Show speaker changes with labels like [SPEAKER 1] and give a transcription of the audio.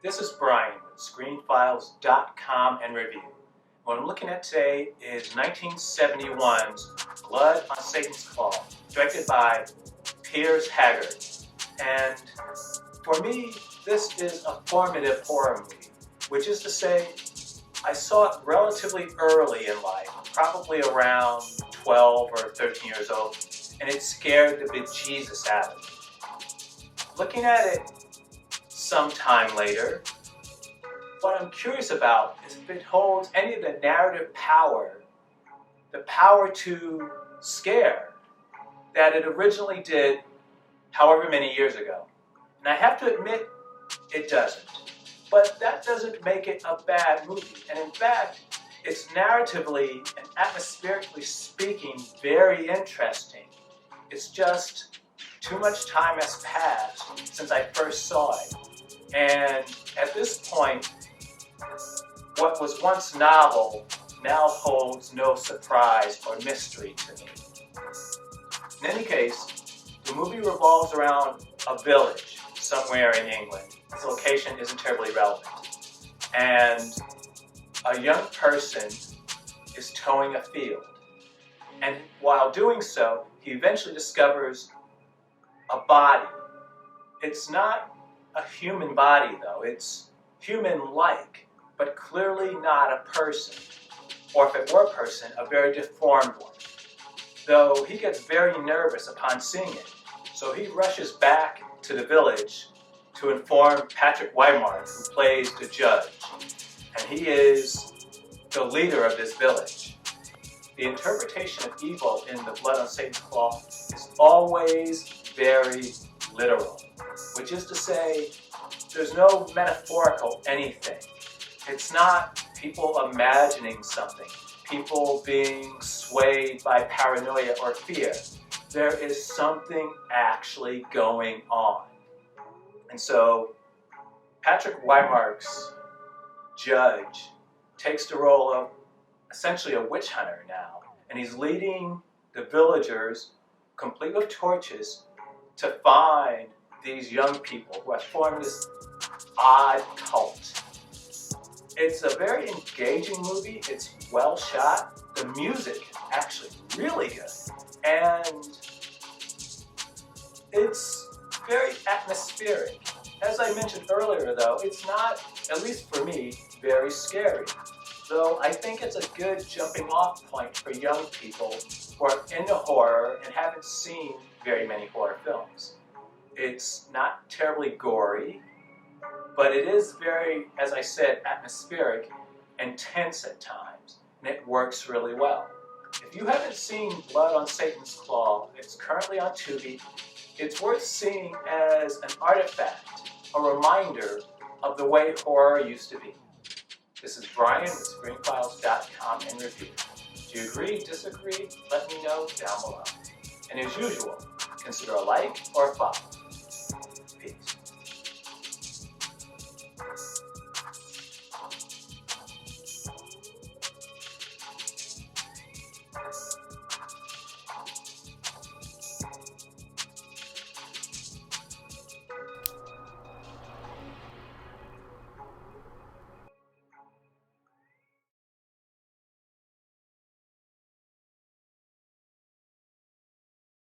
[SPEAKER 1] This is Brian with ScreenFiles.com and Review. What I'm looking at today is 1971's Blood on Satan's Claw, directed by Piers Haggard. And for me, this is a formative horror movie, which is to say, I saw it relatively early in life, probably around 12 or 13 years old, and it scared the bejesus out of me. Looking at it sometime later, what I'm curious about is if it holds any of the narrative power, the power to scare, that it originally did however many years ago. And I have to admit, it doesn't. But that doesn't make it a bad movie. And in fact, it's narratively and atmospherically speaking very interesting. It's just too much time has passed since I first saw it. And at this point, what was once novel now holds no surprise or mystery to me. In any case, the movie revolves around a village somewhere in England. Its location isn't terribly relevant. And a young person is towing a field. And while doing so, he eventually discovers a body. It's not a human body, though. It's human-like, but clearly not a person. Or if it were a person, a very deformed one. Though he gets very nervous upon seeing it, so he rushes back to the village to inform Patrick Wymark, who plays the judge. And he is the leader of this village. The interpretation of evil in the Blood on Satan's Claw is always very literal, which is to say, there's no metaphorical anything. It's not people imagining something, people being swayed by paranoia or fear. There is something actually going on. And so, Patrick Wymark's judge takes the role of essentially a witch hunter now, and he's leading the villagers, complete with torches, to find these young people who have formed this odd cult. It's a very engaging movie. It's well shot. The music is actually really good. And it's very atmospheric. As I mentioned earlier, though, it's not, at least for me, very scary. Though I think it's a good jumping off point for young people who are into horror and haven't seen very many horror films. It's not terribly gory, but it is very, as I said, atmospheric and tense at times, and it works really well. If you haven't seen Blood on Satan's Claw, it's currently on Tubi. It's worth seeing as an artifact, a reminder of the way horror used to be. This is Brian with ScreenFiles.com and Review. Do you agree, disagree? Let me know down below. And as usual, consider a like or a follow. Peace.